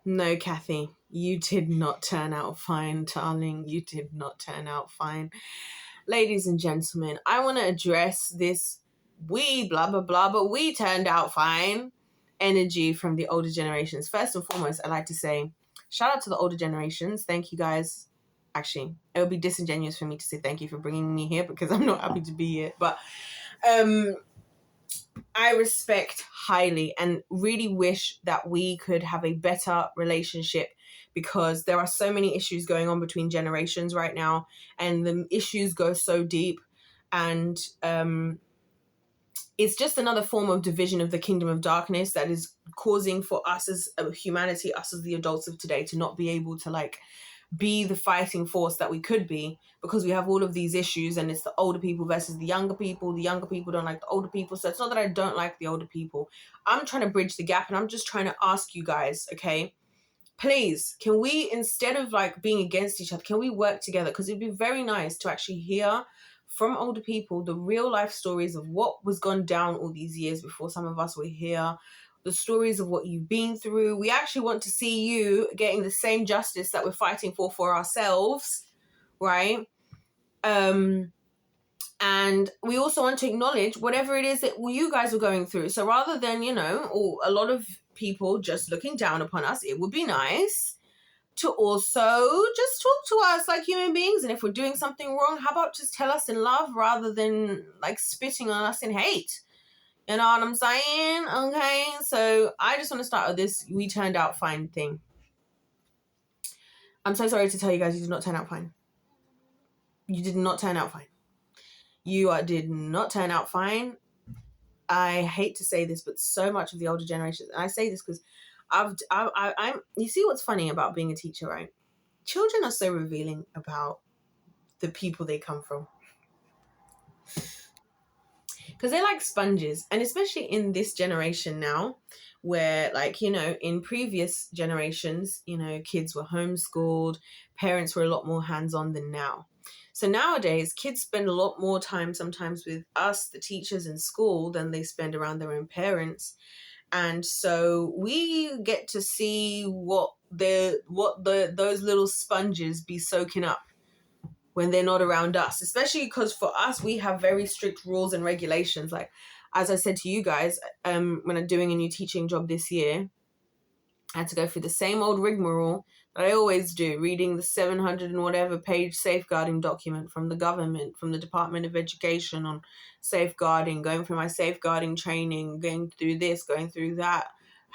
No, Kathy, you did not turn out fine, darling. You did not turn out fine. Ladies and gentlemen, I want to address this we blah, blah, blah, but we turned out fine energy from the older generations. First and foremost, I'd like to say shout out to the older generations. Thank you guys. Actually, it would be disingenuous for me to say thank you for bringing me here because I'm not happy to be here. But I respect highly and really wish that we could have a better relationship because there are so many issues going on between generations right now and the issues go so deep and it's just another form of division of the kingdom of darkness that is causing for us as humanity, us as the adults of today, to not be able to be the fighting force that we could be because we have all of these issues and it's the older people versus the younger people. The younger people don't like the older people. So it's not that I don't like the older people. I'm trying to bridge the gap and I'm just trying to ask you guys, okay, please, can we, instead of being against each other, can we work together? Because it'd be very nice to actually hear from older people the real life stories of what was gone down all these years before some of us were here, the stories of what you've been through. We actually want to see you getting the same justice that we're fighting for ourselves, right? And we also want to acknowledge whatever it is that you guys are going through. So rather than, or a lot of people just looking down upon us, it would be nice to also just talk to us like human beings. And if we're doing something wrong, how about just tell us in love rather than spitting on us in hate? You know what I'm saying? Okay, so I just want to start with this we turned out fine thing. I'm so sorry to tell you guys, you did not turn out fine. You did not turn out fine. You did not turn out fine. I hate to say this, but so much of the older generations, and I say this because I'm. You see what's funny about being a teacher, right? Children are so revealing about the people they come from. Because they're like sponges, and especially in this generation now where in previous generations kids were homeschooled, parents were a lot more hands-on than now. So nowadays kids spend a lot more time sometimes with us, the teachers in school, than they spend around their own parents. And so we get to see what those little sponges be soaking up when they're not around us, especially because for us, we have very strict rules and regulations. Like, as I said to you guys, when I'm doing a new teaching job this year, I had to go through the same old rigmarole that I always do, reading the 700 and whatever page safeguarding document from the government, from the Department of Education on safeguarding, going through my safeguarding training, going through this, going through that,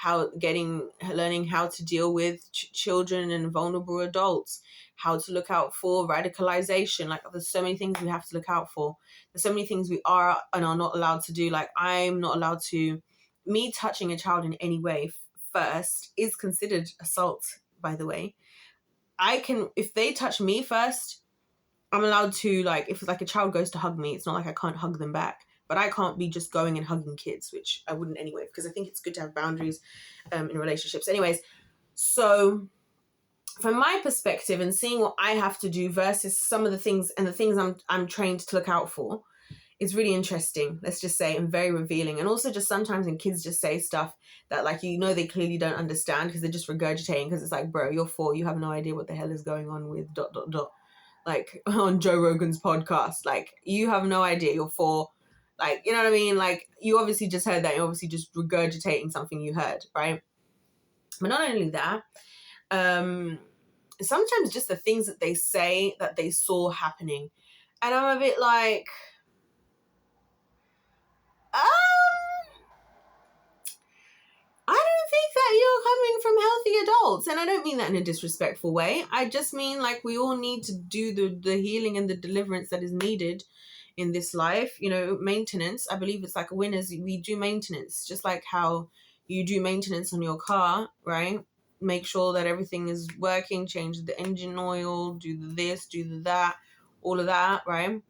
learning how to deal with children and vulnerable adults, how to look out for radicalization. There's so many things we have to look out for. There's so many things we are and are not allowed to do. I'm not allowed to, me touching a child in any way first is considered assault, by the way. If they touch me first, I'm allowed to, if a child goes to hug me, it's not like I can't hug them back. But I can't be just going and hugging kids, which I wouldn't anyway, because I think it's good to have boundaries in relationships. Anyways, so from my perspective and seeing what I have to do versus some of the things and the things I'm trained to look out for, it's really interesting, let's just say, and very revealing. And also just sometimes when kids just say stuff that they clearly don't understand because they're just regurgitating, because it's like, bro, you're 4, you have no idea what the hell is going on with ... on Joe Rogan's podcast. You have no idea, you're 4. You know what I mean? You obviously just heard that. You're obviously just regurgitating something you heard, right? But not only that, sometimes just the things that they say that they saw happening. And I'm a bit like, I don't think that you're coming from healthy adults. And I don't mean that in a disrespectful way. I just mean we all need to do the healing and the deliverance that is needed in this life. Maintenance, I believe it's like a winners, we do maintenance, just like how you do maintenance on your car, right? Make sure that everything is working, change the engine oil, do this, do that, all of that, right?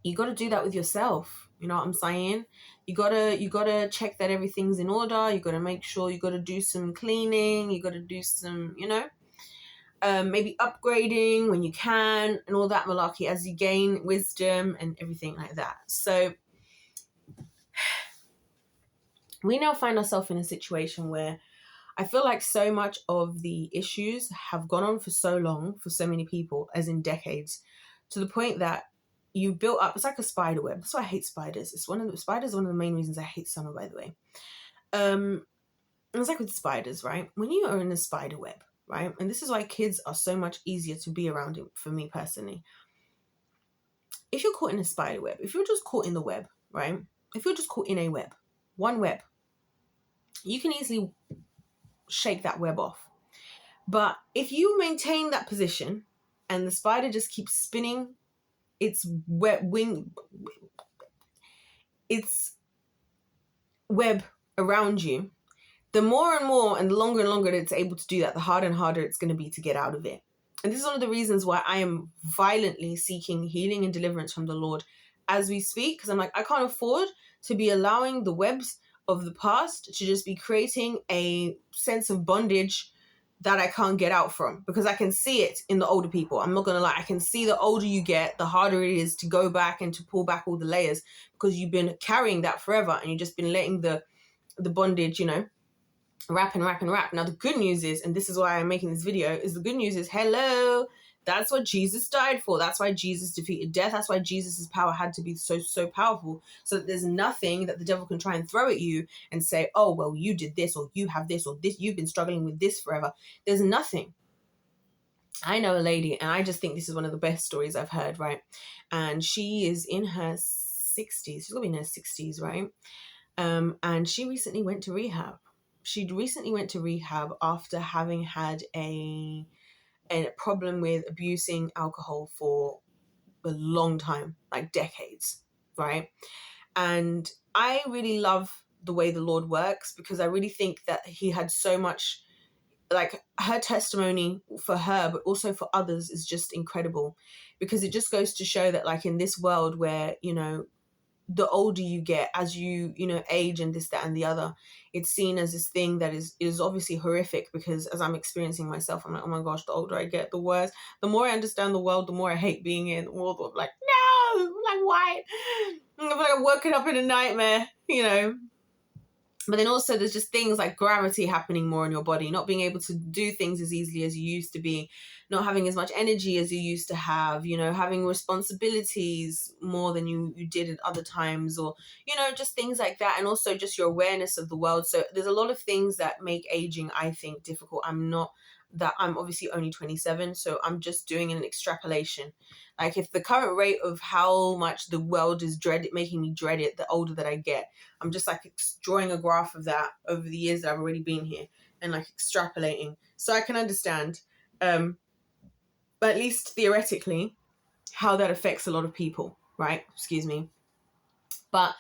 You got to do that with yourself. You know what I'm saying? You gotta check that everything's in order. You gotta make sure, you gotta do some cleaning. You gotta do some, maybe upgrading when you can, and all that malarkey as you gain wisdom and everything like that. So we now find ourselves in a situation where I feel like so much of the issues have gone on for so long, for so many people, as in decades, to the point that you built up, it's like a spider web. That's why I hate spiders. Spiders are one of the main reasons I hate summer, by the way. It's like with spiders, right? When you are in a spider web, right? And this is why kids are so much easier to be around for me personally. If you're caught in a spider web, if you're just caught in the web, right? If you're just caught in a web, one web, you can easily shake that web off. But if you maintain that position and the spider just keeps spinning its web around you, the more and more and the longer that it's able to do that, the harder and harder it's going to be to get out of it. And this is one of the reasons why I am violently seeking healing and deliverance from the Lord as we speak, because I'm like, I can't afford to be allowing the webs of the past to just be creating a sense of bondage that I can't get out from, because I can see it in the older people. I'm not going to lie. I can see the older you get, the harder it is to go back and to pull back all the layers, because you've been carrying that forever and you've just been letting the bondage, wrap. Now, the good news is, and this is why I'm making this video, is the good news is, hello, that's what Jesus died for. That's why Jesus defeated death. That's why Jesus's power had to be so powerful, so that there's nothing that the devil can try and throw at you and say, oh, well, you did this, or you have this, or this, you've been struggling with this forever. There's nothing. I know a lady, and I just think this is one of the best stories I've heard, right? And she is in her 60s. She's going to be in her 60s, right? And she recently went to rehab. After having had a problem with abusing alcohol for a long time, like decades, right? And I really love the way the Lord works, because I really think that he had so much, like, her testimony for her, but also for others, is just incredible, because it just goes to show that, like, in this world where, the older you get, as you age and this, that, and the other, it's seen as this thing that is obviously horrific, because as I'm experiencing myself, I'm like, oh my gosh, the older I get, the worse. The more I understand the world, the more I hate being in the world. I'm like, no, like, why? I'm like woken up in a nightmare, But then also there's just things like gravity happening more in your body, not being able to do things as easily as you used to be, not having as much energy as you used to have, having responsibilities more than you did at other times, or, just things like that. And also just your awareness of the world. So there's a lot of things that make aging, I think, difficult. I'm obviously only 27, so I'm just doing an extrapolation. Like, if the current rate of how much the world is making me dread it, the older that I get, I'm just like drawing a graph of that over the years that I've already been here, and like extrapolating. So I can understand, but at least theoretically, how that affects a lot of people, right? Excuse me. But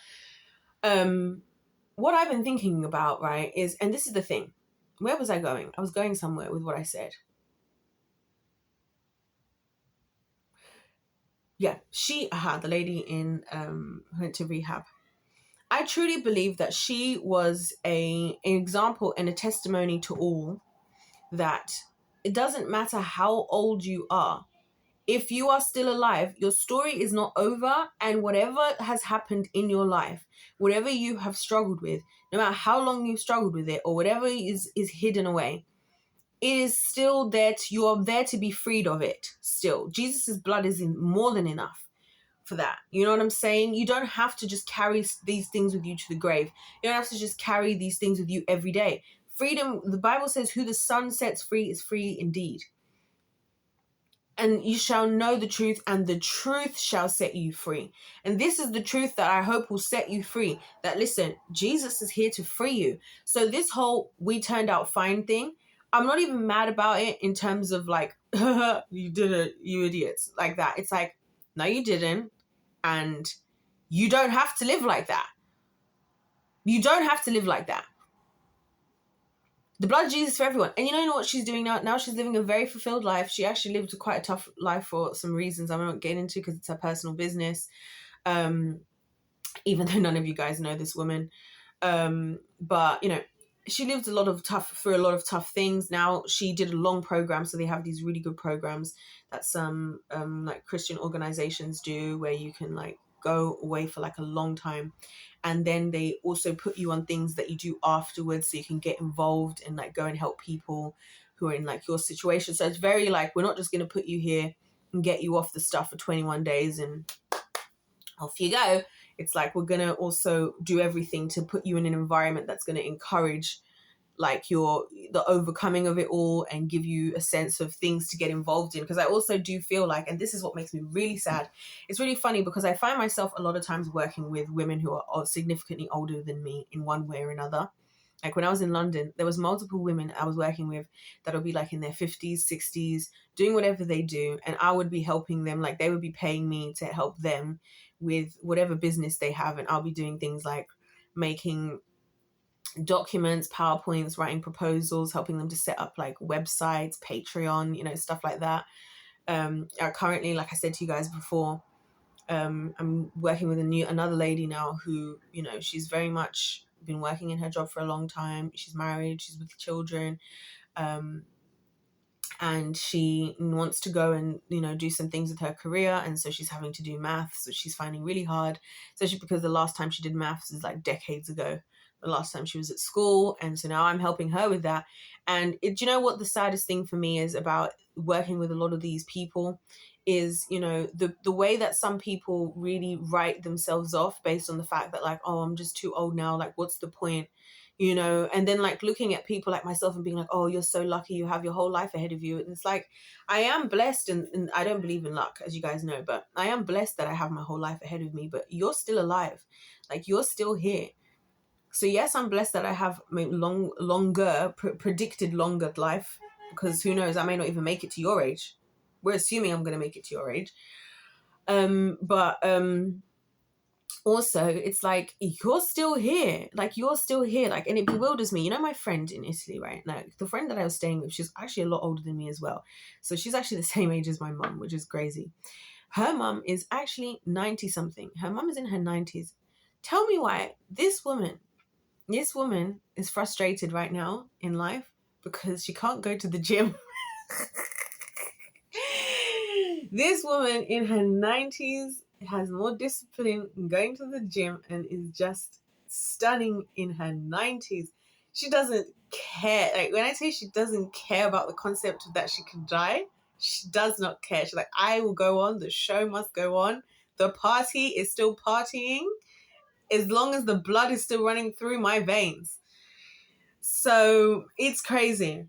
what I've been thinking about, right, is, and this is the thing, where was I going? I was going somewhere with what I said. Yeah, the lady went to rehab. I truly believe that she was an example and a testimony to all, that it doesn't matter how old you are. If you are still alive, your story is not over, and whatever has happened in your life, whatever you have struggled with, no matter how long you've struggled with it, or whatever is hidden away, it is still there. You are there to be freed of it still. Jesus' blood is more than enough for that. You know what I'm saying? You don't have to just carry these things with you to the grave. You don't have to just carry these things with you every day. Freedom, the Bible says, who the Son sets free is free indeed. And you shall know the truth, and the truth shall set you free. And this is the truth that I hope will set you free. That, listen, Jesus is here to free you. So this whole "we turned out fine" thing, I'm not even mad about it in terms of like, you did it, you idiots, like that. It's like, no, you didn't. And you don't have to live like that. You don't have to live like that. The blood of Jesus for everyone. And you know what she's doing now? Now she's living a very fulfilled life. She actually lived quite a tough life for some reasons I'm not getting into, because it's her personal business. Even though none of you guys know this woman. But, she lived through a lot of tough things. Now she did a long program. So they have these really good programs that some like Christian organizations do, where you can like go away for like a long time. And then they also put you on things that you do afterwards so you can get involved and like go and help people who are in like your situation. So it's very like, we're not just going to put you here and get you off the stuff for 21 days and off you go. It's like, we're going to also do everything to put you in an environment that's going to encourage like the overcoming of it all and give you a sense of things to get involved in. Because I also do feel like, and this is what makes me really sad, it's really funny because I find myself a lot of times working with women who are significantly older than me in one way or another. Like when I was in London, there was multiple women I was working with that would be like in their 50s, 60s, doing whatever they do. And I would be helping them, like they would be paying me to help them with whatever business they have. And I'll be doing things like making documents, PowerPoints, writing proposals, helping them to set up like websites, Patreon, stuff like that. Currently, like I said to you guys before, I'm working with another lady now who, she's very much been working in her job for a long time. She's married, she's with children, and she wants to go and, do some things with her career. And so she's having to do maths, which she's finding really hard, especially because the last time she did maths is like decades ago. The last time she was at school. And so now I'm helping her with that. And do you know what the saddest thing for me is about working with a lot of these people is, the way that some people really write themselves off based on the fact that like, oh, I'm just too old now. Like, what's the point? And then like looking at people like myself and being like, oh, you're so lucky, you have your whole life ahead of you. And it's like, I am blessed, and I don't believe in luck, as you guys know, but I am blessed that I have my whole life ahead of me. But you're still alive. Like, you're still here. So yes, I'm blessed that I have predicted longer life, because who knows, I may not even make it to your age. We're assuming I'm going to make it to your age. But also it's like, you're still here. Like, you're still here. Like, and it bewilders me. My friend in Italy, right? Now, the friend that I was staying with, she's actually a lot older than me as well. So she's actually the same age as my mum, which is crazy. Her mum is actually 90 something. Her mum is in her 90s. Tell me why this woman is frustrated right now in life because she can't go to the gym. This woman in her 90s has more discipline in going to the gym and is just stunning in her 90s. She doesn't care. Like, when I say she doesn't care about the concept that she could die, she does not care. She's like, I will go on. The show must go on. The party is still partying as long as the blood is still running through my veins. So it's crazy.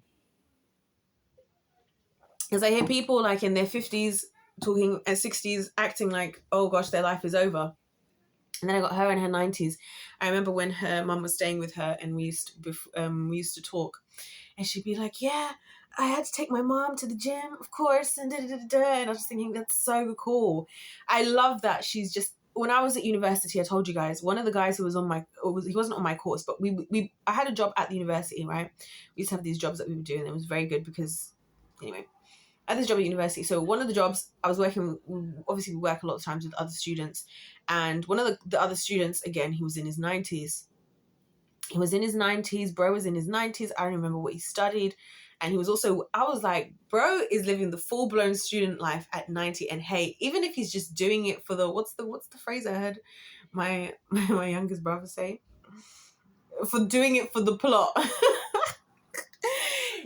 Because I hear people like in their 50s talking at 60s, acting like, oh gosh, their life is over. And then I got her in her 90s. I remember when her mum was staying with her and we used to talk, and she'd be like, yeah, I had to take my mom to the gym, of course, and And I was just thinking, that's so cool. I love that she's just, when I was at university, I told you guys, one of the guys who was he wasn't on my course, but I had a job at the university, right? We used to have these jobs that we would do, and it was very good because, anyway, I had this job at university. So one of the jobs I was working, obviously we work a lot of times with other students, and one of the other students, again, he was in his 90s. He was in his 90s, bro was in his 90s. I don't remember what he studied. And he was also, I was like, bro is living the full-blown student life at 90. And hey, even if he's just doing it for the, what's the phrase I heard my youngest brother say? For doing it for the plot.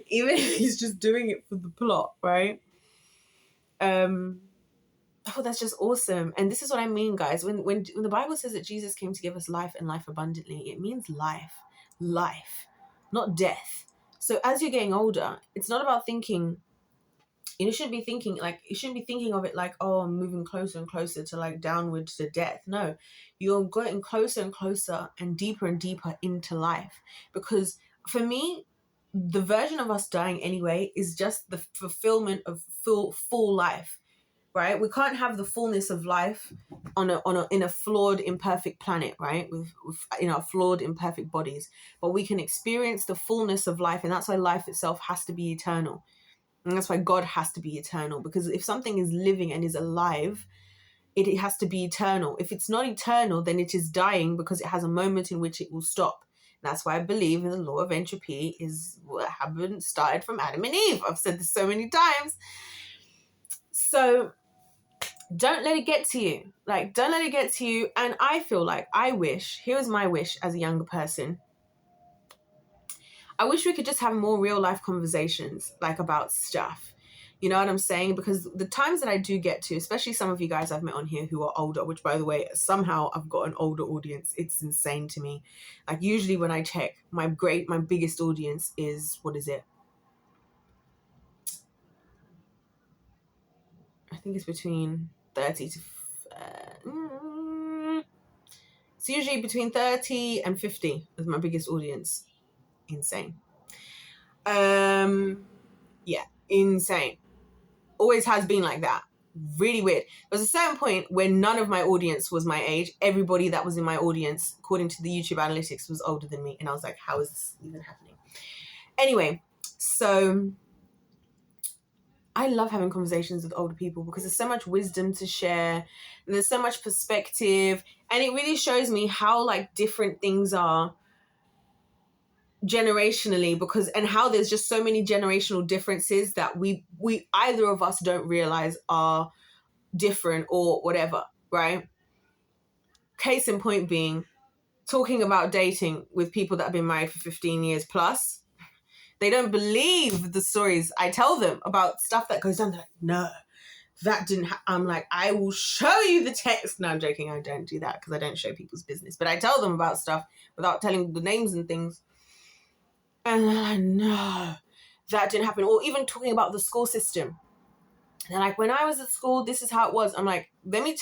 Even if he's just doing it for the plot, right? Oh, that's just awesome. And this is what I mean, guys. When the Bible says that Jesus came to give us life and life abundantly, it means life, not death. So as you're getting older, it's not about thinking, you shouldn't be thinking of it like, oh, I'm moving closer and closer to like downward to death. No, you're getting closer and closer and deeper into life. Because for me, the version of us dying anyway is just the fulfillment of full life. Right? We can't have the fullness of life in a flawed, imperfect planet, right? With in our flawed, imperfect bodies. But we can experience the fullness of life, and that's why life itself has to be eternal. And that's why God has to be eternal. Because if something is living and is alive, it has to be eternal. If it's not eternal, then it is dying because it has a moment in which it will stop. And that's why I believe in the law of entropy is what happened, started from Adam and Eve. I've said this so many times. So don't let it get to you. Like, don't let it get to you. And I feel like here's my wish as a younger person. I wish we could just have more real life conversations, like about stuff. You know what I'm saying? Because the times that I do get to, especially some of you guys I've met on here who are older, which by the way, somehow I've got an older audience. It's insane to me. Like usually when I check, my biggest audience is, what is it? I think it's between 30 to... it's usually between 30 and 50 is my biggest audience. Insane. Yeah, insane. Always has been like that. Really weird. There was a certain point where none of my audience was my age. Everybody that was in my audience, according to the YouTube analytics, was older than me. And I was like, how is this even happening? Anyway, so I love having conversations with older people because there's so much wisdom to share. And there's so much perspective. And it really shows me how like different things are generationally, and how there's just so many generational differences that we either of us don't realize are different or whatever, right? Case in point being, talking about dating with people that have been married for 15 years plus, they don't believe the stories I tell them about stuff that goes on. They're like, no, that didn't I'm like, I will show you the text. No, I'm joking, I don't do that because I don't show people's business, but I tell them about stuff without telling the names and things. And they're like, no, that didn't happen. Or even talking about the school system. They're like, when I was at school, this is how it was. I'm like, let me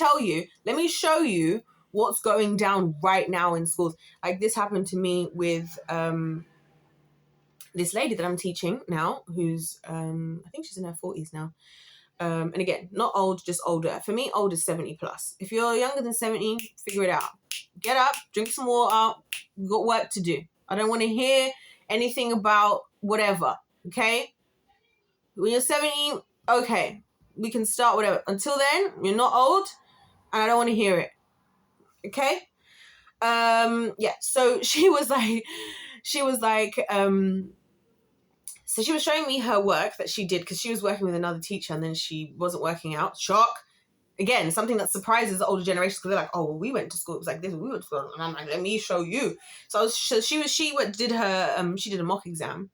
show you what's going down right now in schools. Like this happened to me with this lady that I'm teaching now, who's, I think she's in her 40s now. And again, not old, just older. For me, old is 70 plus. If you're younger than 70, figure it out. Get up, drink some water, you've got work to do. I don't want to hear anything about whatever, okay? When you're 70, okay, we can start whatever. Until then, you're not old, and I don't want to hear it, okay? Yeah, so she was like, so she was showing me her work that she did because she was working with another teacher and then she wasn't working out. Shock. Again, something that surprises the older generations because they're like, oh, well, we went to school. It was like this. We went to school. And I'm like, let me show you. So she did a mock exam,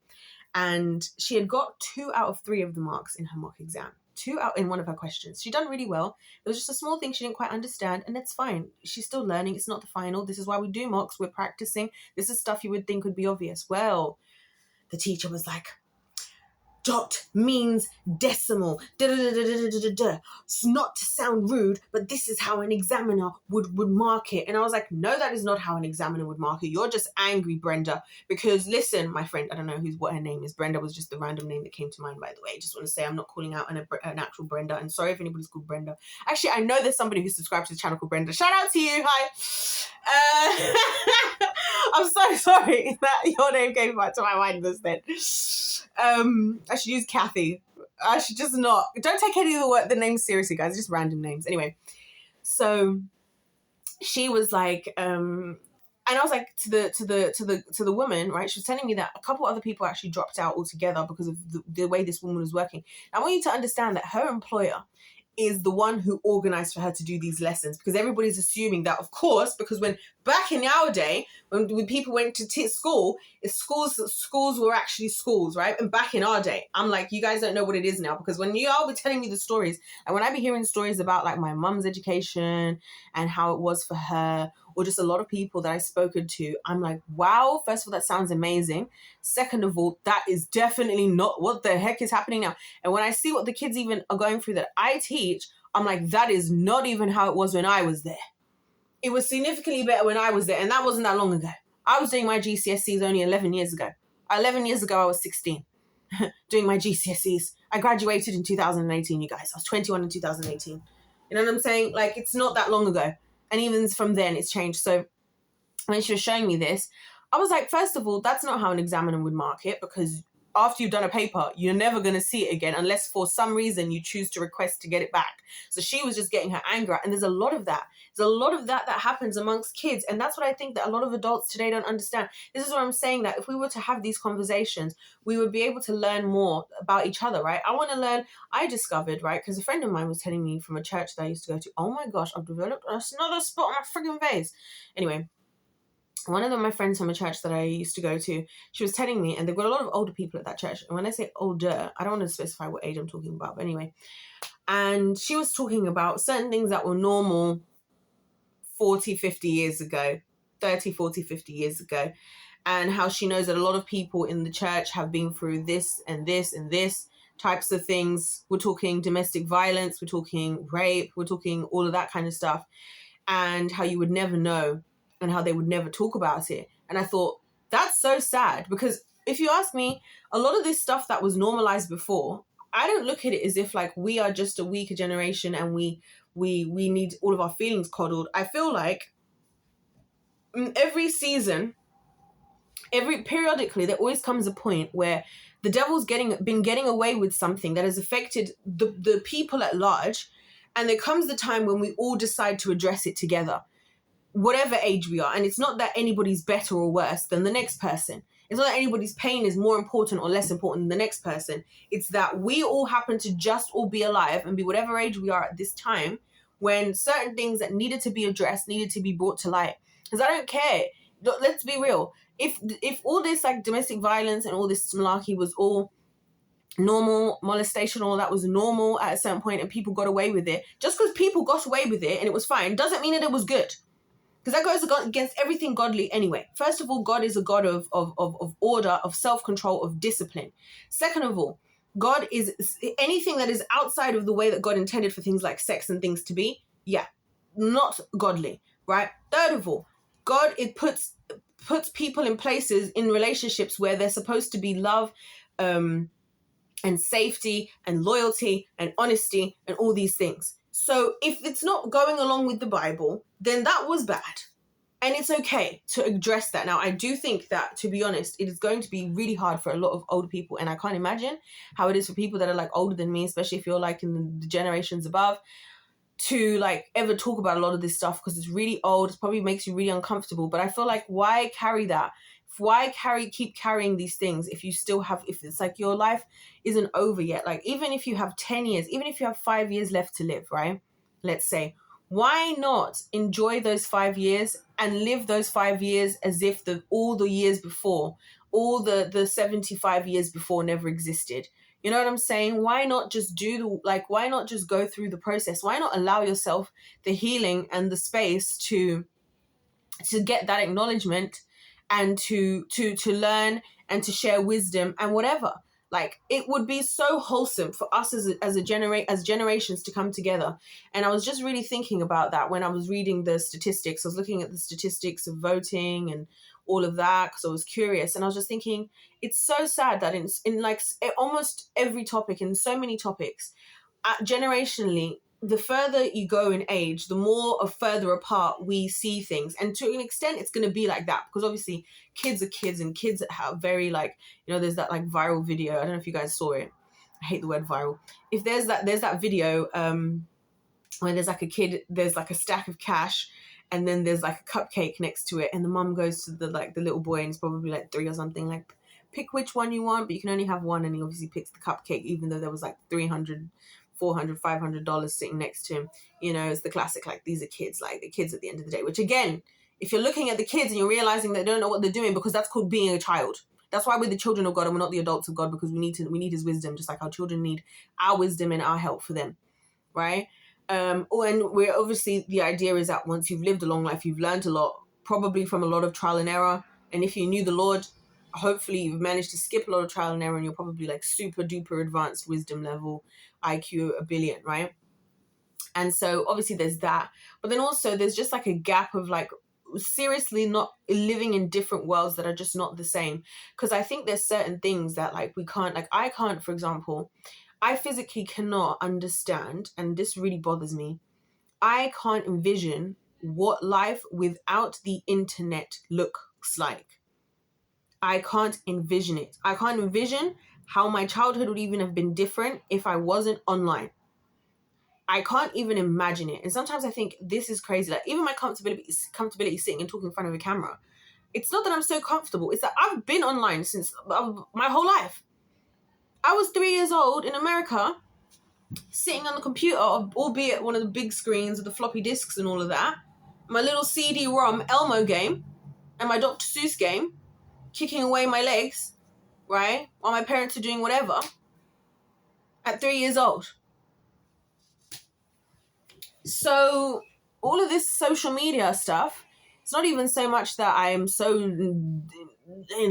and she had got 2 out of 3 of the marks in her mock exam. 2 out in one of her questions. She'd done really well. It was just a small thing she didn't quite understand, and that's fine. She's still learning. It's not the final. This is why we do mocks. We're practicing. This is stuff you would think would be obvious. Well, the teacher was like, dot means decimal. It's not to sound rude, but this is how an examiner would mark it. And I was like, no, that is not how an examiner would mark it. You're just angry, Brenda. Because listen, my friend, I don't know what her name is. Brenda was just the random name that came to mind, by the way. I just want to say I'm not calling out an actual Brenda. And sorry if anybody's called Brenda. Actually, I know there's somebody who subscribes to the channel called Brenda. Shout out to you. Hi. I'm so sorry that your name came back to my mind this then. I should use Kathy. I should just not. Don't take any of the names seriously, guys. It's just random names. Anyway, so she was like, and I was like to the woman, right? She was telling me that a couple other people actually dropped out altogether because of the way this woman was working. I want you to understand that her employer is the one who organized for her to do these lessons, because everybody's assuming that, of course, because when back in our day, when people went to school, schools were actually schools, right? And back in our day, I'm like, you guys don't know what it is now, because when you all be telling me the stories, and when I be hearing stories about like my mum's education and how it was for her, or just a lot of people that I've spoken to, I'm like, wow, first of all, that sounds amazing. Second of all, that is definitely not what the heck is happening now. And when I see what the kids even are going through that I teach, I'm like, that is not even how it was when I was there. It was significantly better when I was there, and that wasn't that long ago. I was doing my GCSEs only 11 years ago. 11 years ago, I was 16 doing my GCSEs. I graduated in 2018, you guys. I was 21 in 2018. You know what I'm saying? Like, it's not that long ago. And even from then, it's changed. So when she was showing me this, I was like, first of all, that's not how an examiner would mark it, because after you've done a paper, you're never going to see it again unless for some reason you choose to request to get it back. So she was just getting her anger out. And there's a lot of that. There's a lot of that happens amongst kids. And that's what I think that a lot of adults today don't understand. This is what I'm saying, that if we were to have these conversations, we would be able to learn more about each other, right? I want to learn. I discovered, right, because a friend of mine was telling me from a church that I used to go to, oh my gosh, I've developed another spot on my freaking face. Anyway, one of my friends from a church that I used to go to, she was telling me, and they've got a lot of older people at that church. And when I say older, I don't want to specify what age I'm talking about, but anyway. And she was talking about certain things that were normal 40, 50 years ago, 30, 40, 50 years ago. And how she knows that a lot of people in the church have been through this and this and this types of things. We're talking domestic violence, we're talking rape, we're talking all of that kind of stuff. And how you would never know, and how they would never talk about it. And I thought, that's so sad, because if you ask me, a lot of this stuff that was normalized before, I don't look at it as if like we are just a weaker generation and we need all of our feelings coddled. I feel like every season, periodically, there always comes a point where the devil's been getting away with something that has affected the people at large. And there comes the time when we all decide to address it together, whatever age we are. And it's not that anybody's better or worse than the next person. It's not that anybody's pain is more important or less important than the next person. It's that we all happen to just all be alive and be whatever age we are at this time, when certain things that needed to be addressed needed to be brought to light. Because I don't care. Let's be real. If all this like domestic violence and all this malarkey was all normal, molestation, all that was normal at a certain point and people got away with it, just because people got away with it and it was fine doesn't mean that it was good. Because that goes against everything godly anyway. First of all, God is a God of order, of self-control, of discipline. Second of all, God is anything that is outside of the way that God intended for things like sex and things to be, not godly, right? Third of all, God, it puts people in places, in relationships where they're supposed to be love, and safety and loyalty and honesty and all these things. So if it's not going along with the Bible, then that was bad. And it's okay to address that. Now, I do think that, to be honest, it is going to be really hard for a lot of older people. And I can't imagine how it is for people that are like older than me, especially if you're like in the generations above, to like ever talk about a lot of this stuff, because it's really old. It probably makes you really uncomfortable. But I feel like, why carry that? Why keep carrying these things if it's like your life isn't over yet? Like, even if you have 10 years, even if you have 5 years left to live, right? Let's say, why not enjoy those 5 years and live those 5 years as if all the years before, all the 75 years before never existed? You know what I'm saying? Why not just why not just go through the process? Why not allow yourself the healing and the space to get that acknowledgement, and to learn and to share wisdom and whatever? Like, it would be so wholesome for us as generations to come together. And I was just really thinking about that when I was reading the statistics. I was looking at the statistics of voting and all of that, because I was curious. And I was just thinking, it's so sad that in like almost every topic, in so many topics, generationally, the further you go in age, the more further apart we see things. And to an extent, it's going to be like that, because obviously kids are kids, and kids have very like, there's that like viral video. I don't know if you guys saw it. I hate the word viral. If there's that video where there's like a kid, there's like a stack of cash, and then there's like a cupcake next to it, and the mum goes to the little boy, and he's probably like 3 or something, like, pick which one you want, but you can only have one. And he obviously picks the cupcake, even though there was like $300, $400, $500 sitting next to him. It's the classic, like, these are kids, like, the kids at the end of the day, which again, if you're looking at the kids and you're realizing they don't know what they're doing, because that's called being a child. That's why we're the children of God and we're not the adults of God, because we need his wisdom, just like our children need our wisdom and our help for them, right? And we're obviously, the idea is that once you've lived a long life, you've learned a lot, probably from a lot of trial and error. And if you knew the Lord, hopefully you've managed to skip a lot of trial and error, and you're probably like super duper advanced wisdom level, IQ 1 billion, right? And so obviously there's that. But then also there's just like a gap of like seriously not living in different worlds that are just not the same. Because I think there's certain things that like we can't, like I can't, for example, I physically cannot understand, and this really bothers me, I can't envision what life without the internet looks like. I can't envision it. I can't envision how my childhood would even have been different if I wasn't online. I can't even imagine it. And sometimes I think this is crazy. Like even my comfortability sitting and talking in front of a camera. It's not that I'm so comfortable. It's that I've been online since my whole life. I was 3 years old in America, sitting on the computer, albeit one of the big screens with the floppy disks and all of that. My little CD-ROM Elmo game and my Dr. Seuss game, kicking away my legs, right? While my parents are doing whatever. At 3 years old. So all of this social media stuff, it's not even so much that I'm so in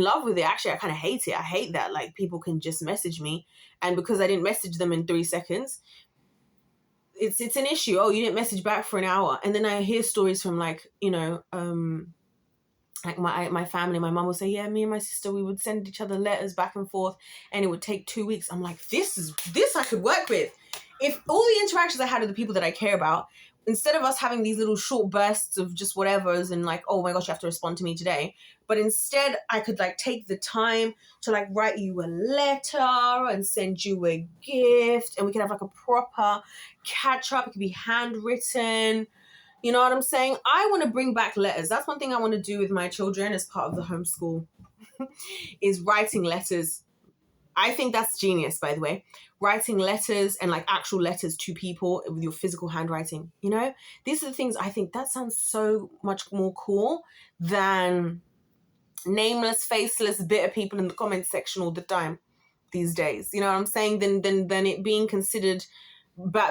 love with it. Actually, I kind of hate it. I hate that like people can just message me, and because I didn't message them in 3 seconds, it's an issue. Oh, you didn't message back for an hour. And then I hear stories from like, like my family, my mum will say, yeah, me and my sister, we would send each other letters back and forth and it would take 2 weeks. I'm like, this I could work with. If all the interactions I had with the people that I care about, instead of us having these little short bursts of just whatever's and like, oh my gosh, you have to respond to me today. But instead I could like take the time to like write you a letter and send you a gift, and we could have like a proper catch up. It could be handwritten. You know what I'm saying? I want to bring back letters. That's one thing I want to do with my children as part of the homeschool is writing letters. I think that's genius, by the way. Writing letters and like actual letters to people with your physical handwriting. You know, these are the things I think that sounds so much more cool than nameless, faceless, bitter people in the comment section all the time these days. You know what I'm saying? Than it being considered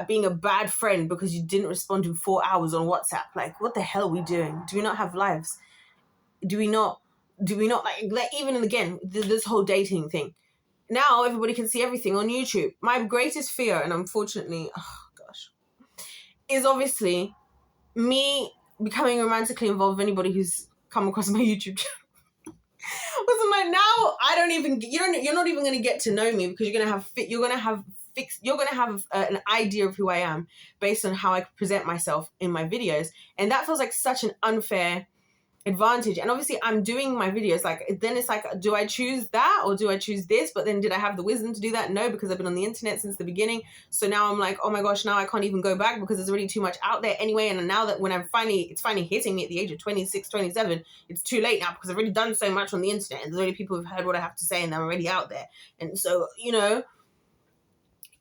being a bad friend because you didn't respond in 4 hours on WhatsApp. Like, what the hell are we doing? Do we not have lives? Do we not like even again, this whole dating thing. Now everybody can see everything on YouTube. My greatest fear, and unfortunately, is obviously me becoming romantically involved with anybody who's come across my YouTube channel. Because I'm like, now I don't even, you're not even going to get to know me because you're going to have an idea of who I am based on how I present myself in my videos. And that feels like such an unfair advantage. And obviously I'm doing my videos, like, then it's like, do I choose that or do I choose this? But then did I have the wisdom to do that? No, because I've been on the internet since the beginning. So now I'm like, oh my gosh, now I can't even go back because there's already too much out there anyway. And now that when it's finally hitting me at the age of 26, 27, it's too late now because I've already done so much on the internet and there's already people who've heard what I have to say and they're already out there. And so,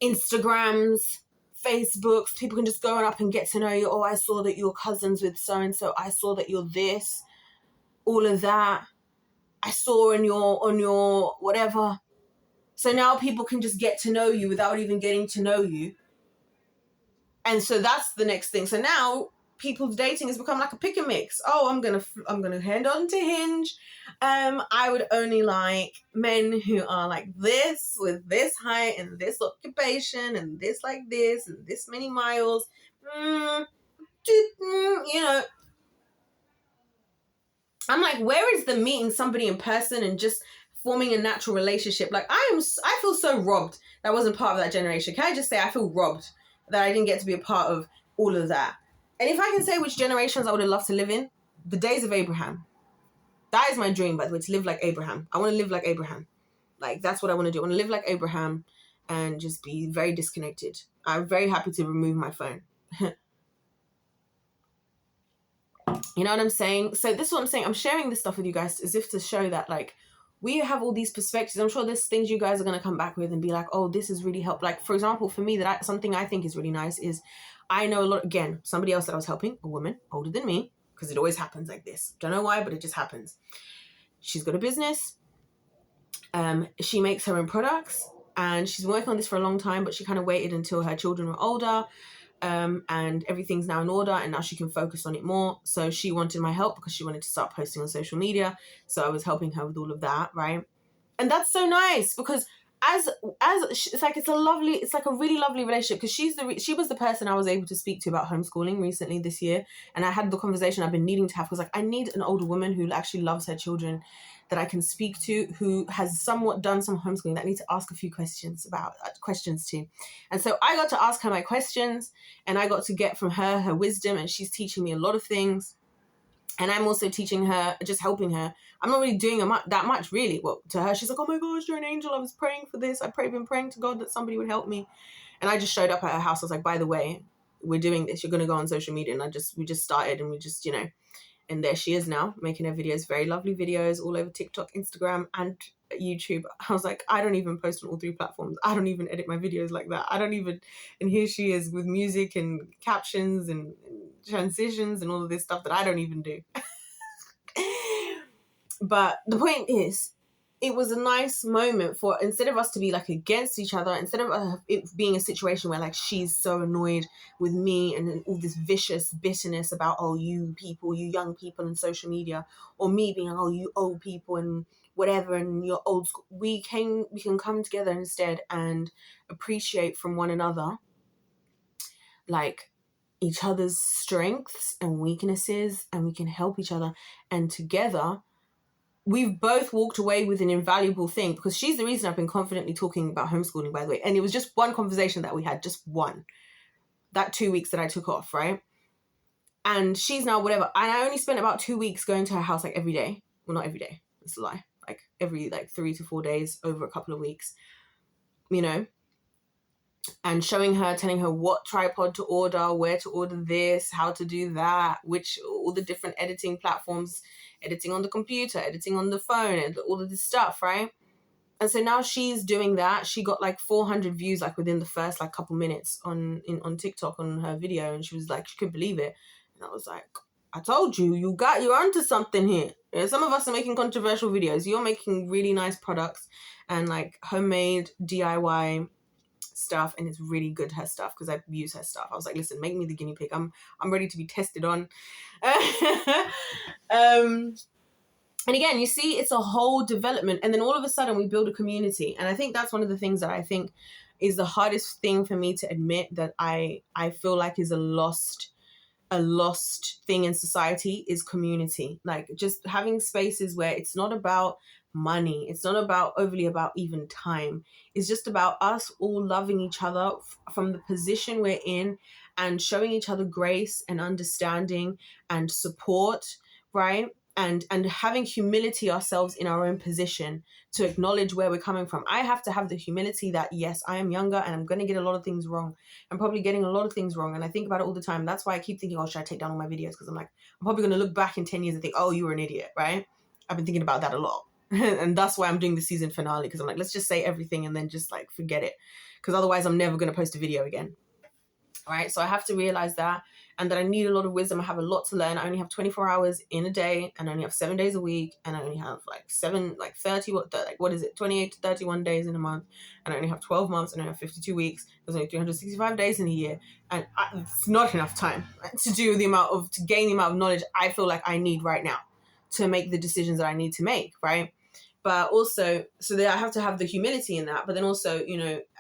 Instagrams, Facebooks, people can just go up and get to know you. Oh, I saw that you're cousins with so-and-so. I saw that you're this. All of that I saw on your whatever. So now people can just get to know you without even getting to know you. And so that's the next thing. So now people's dating has become like a pick and mix. Oh, I'm gonna head on to Hinge. I would only like men who are like this, with this height and this occupation and this like this and this many miles. I'm like, where is the meeting somebody in person and just forming a natural relationship? Like, I feel so robbed that I wasn't part of that generation. Can I just say I feel robbed that I didn't get to be a part of all of that? And if I can say which generations I would have loved to live in, the days of Abraham. That is my dream, by the way, to live like Abraham. I want to live like Abraham. Like, that's what I want to do. I want to live like Abraham and just be very disconnected. I'm very happy to remove my phone. You know what I'm saying? So this is what I'm saying. I'm sharing this stuff with you guys as if to show that, like, we have all these perspectives. I'm sure there's things you guys are going to come back with and be like, oh, this has really helped. Like, for example, for me, something I think is really nice is I know a lot, again, somebody else that I was helping, a woman older than me, because it always happens like this. Don't know why, but it just happens. She's got a business. She makes her own products and she's been working on this for a long time, but she kind of waited until her children were older. And everything's now in order and now she can focus on it more. So she wanted my help because she wanted to start posting on social media. So I was helping her with all of that, right? And that's so nice because as it's like a really lovely relationship because she was the person I was able to speak to about homeschooling recently this year. And I had the conversation I've been needing to have because like I need an older woman who actually loves her children that I can speak to, who has somewhat done some homeschooling, that I need to ask a few questions to. And so I got to ask her my questions and I got to get from her wisdom, and she's teaching me a lot of things. And I'm also teaching her, just helping her. I'm not really doing that much, really. Well, to her, she's like, oh my gosh, you're an angel. I was praying for this. I've been praying to God that somebody would help me. And I just showed up at her house. I was like, by the way, we're doing this. You're going to go on social media. And we just started, and we just, and there she is now, making her videos, very lovely videos all over TikTok, Instagram, and YouTube. I was like, I don't even post on all 3 platforms. I don't even edit my videos like that. And here she is with music and captions and transitions and all of this stuff that I don't even do. But the point is, it was a nice moment for, instead of us to be like against each other, instead of it being a situation where like she's so annoyed with me and all this vicious bitterness about, oh, you people, you young people in social media, or me being, oh, you old people and whatever, and you're old school. We can come together instead and appreciate from one another, like, each other's strengths and weaknesses, and we can help each other. And together, we've both walked away with an invaluable thing, because she's the reason I've been confidently talking about homeschooling, by the way. And it was just one conversation that we had, just one. That 2 weeks that I took off, right? And she's now whatever. And I only spent about 2 weeks going to her house like every day. Well, not every day. It's a lie. Like every 3 to 4 days over a couple of weeks, and showing her, telling her what tripod to order, where to order this, how to do that, all the different editing platforms, editing on the computer, editing on the phone, and all of this stuff, right? And so now she's doing that. She got 400 views within the first couple minutes on TikTok on her video, and she was she couldn't believe it. And I was like, I told you, you're onto something here. Some of us are making controversial videos. You're making really nice products and homemade DIY stuff, and it's really good, her stuff, because I use her stuff. I was like, listen, make me the guinea pig. I'm ready to be tested on. And again, you see, it's a whole development, and then all of a sudden we build a community. And I think that's one of the things that I think is the hardest thing for me to admit, that I feel like is a lost thing in society, is community. Just having spaces where it's not about money, it's not about overly about even time, it's just about us all loving each other from the position we're in, and showing each other grace and understanding and support, right? And having humility ourselves in our own position to acknowledge where we're coming from. I have to have the humility that, yes, I am younger and I'm going to get a lot of things wrong. I'm probably getting a lot of things wrong. And I think about it all the time. That's why I keep thinking, oh, should I take down all my videos? Because I'm probably going to look back in 10 years and think, oh, you were an idiot, right? I've been thinking about that a lot. And that's why I'm doing the season finale, because I'm let's just say everything and then just forget it. Because otherwise I'm never going to post a video again. All right. So I have to realize that, and that I need a lot of wisdom. I have a lot to learn. I only have 24 hours in a day, and I only have 7 days a week, and I only have 28 to 31 days in a month, and I only have 12 months, and I have 52 weeks. There's only 365 days in a year, and it's not enough time to gain the amount of knowledge I feel like I need right now to make the decisions that I need to make, right? But also, so that I have to have the humility in that. But then also,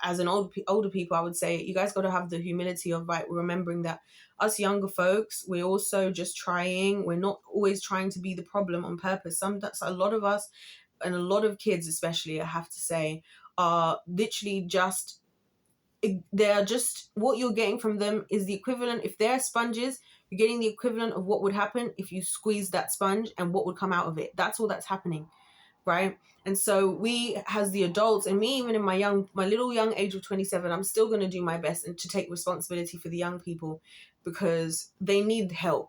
as an older people, I would say you guys got to have the humility of remembering that us younger folks, we're also just trying. We're not always trying to be the problem on purpose. That's a lot of us, and a lot of kids especially, I have to say, are literally they're just, what you're getting from them is the equivalent. If they're sponges, you're getting the equivalent of what would happen if you squeeze that sponge and what would come out of it. That's all that's happening. Right. And so we, as the adults, and me, even in my little young age of 27, I'm still going to do my best and to take responsibility for the young people, because they need help.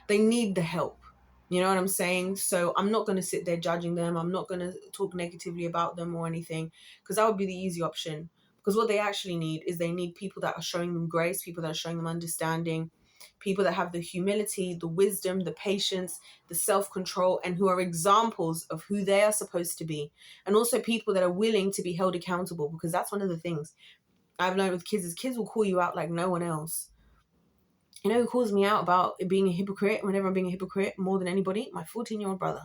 They need the help. You know what I'm saying? So I'm not going to sit there judging them. I'm not going to talk negatively about them or anything, because that would be the easy option. Because what they actually need is, they need people that are showing them grace, people that are showing them understanding, people that have the humility, the wisdom, the patience, the self-control, and who are examples of who they are supposed to be. And also people that are willing to be held accountable, because that's one of the things I've learned with kids, is kids will call you out like no one else. Who calls me out about being a hypocrite whenever I'm being a hypocrite more than anybody? My 14-year-old brother.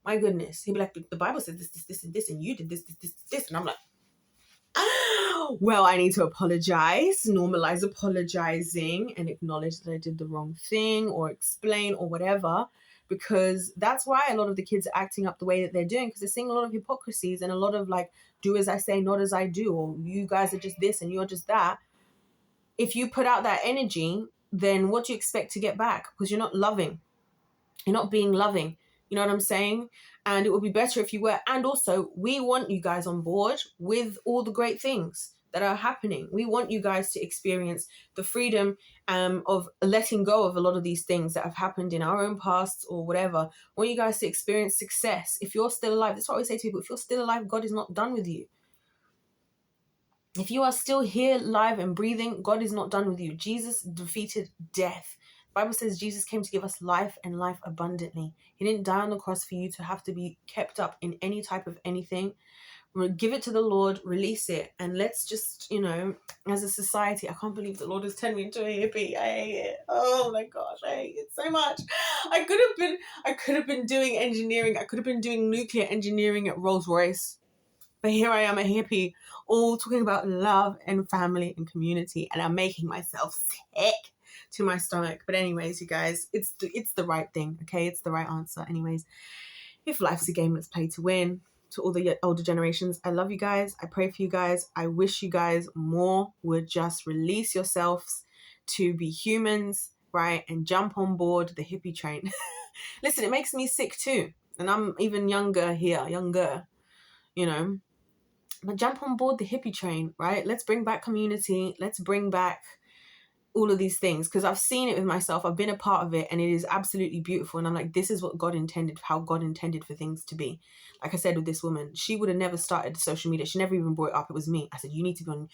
My goodness. He'd be like, the Bible said this, and you did this. And I'm like, well, I need to apologize, normalize apologizing, and acknowledge that I did the wrong thing, or explain, or whatever, because that's why a lot of the kids are acting up the way that they're doing, because they're seeing a lot of hypocrisies and a lot of do as I say, not as I do, or you guys are just this and you're just that. If you put out that energy, then what do you expect to get back? Because you're not loving. You're not being loving. You know what I'm saying? And it would be better if you were. And also, we want you guys on board with all the great things that are happening. We want you guys to experience the freedom of letting go of a lot of these things that have happened in our own past or whatever. We want you guys to experience success. If you're still alive, that's what we say to people. If you're still alive, God is not done with you. If you are still here, live and breathing, God is not done with you. Jesus defeated death. The Bible says Jesus came to give us life and life abundantly. He didn't die on the cross for you to have to be kept up in any type of anything. Give it to the Lord, release it, and let's just, as a society, I can't believe the Lord has turned me into a hippie. I hate it. Oh my gosh, I hate it so much. I could have been doing engineering. I could have been doing nuclear engineering at Rolls-Royce. But here I am, a hippie, all talking about love and family and community, and I'm making myself sick to my stomach. But anyways, you guys, it's the right thing, okay? It's the right answer. Anyways, if life's a game, let's play to win. To all the older generations, I love you guys. I pray for you guys. I wish you guys more would just release yourselves to be humans, right? And jump on board the hippie train. Listen, it makes me sick too. And I'm even younger, but jump on board the hippie train, right? Let's bring back community. Let's bring back all of these things, because I've seen it with myself. I've been a part of it, and it is absolutely beautiful. And I'm like, this is what God intended, how God intended for things to be. Like I said with this woman, she would have never started social media. She never even brought it up. It was me. I said, you need to be on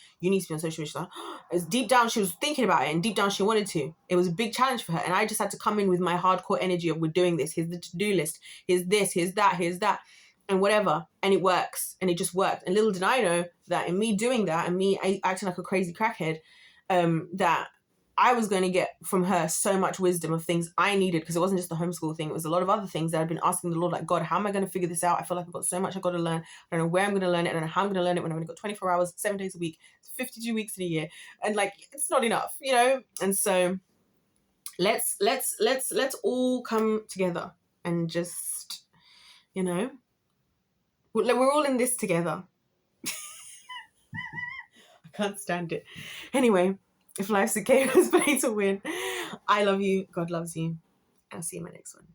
social media. She's like, it was deep down, she was thinking about it, and deep down she wanted to. It was a big challenge for her. And I just had to come in with my hardcore energy of, we're doing this. Here's the to-do list. Here's this, here's that. And whatever, and it works, and it just worked. And little did I know that in me doing that, and me acting like a crazy crackhead, that I was going to get from her so much wisdom of things I needed, because it wasn't just the homeschool thing. It was a lot of other things that I've been asking the Lord, like, God, how am I going to figure this out? I feel like I've got so much I've got to learn. I don't know where I'm going to learn it. I don't know how I'm going to learn it when I've only got 24 hours, 7 days a week, 52 weeks in a year. And like, it's not enough, And so let's all come together and just, we're all in this together. I can't stand it. Anyway, if life's a game, let's play to win. I love you. God loves you. I'll see you in my next one.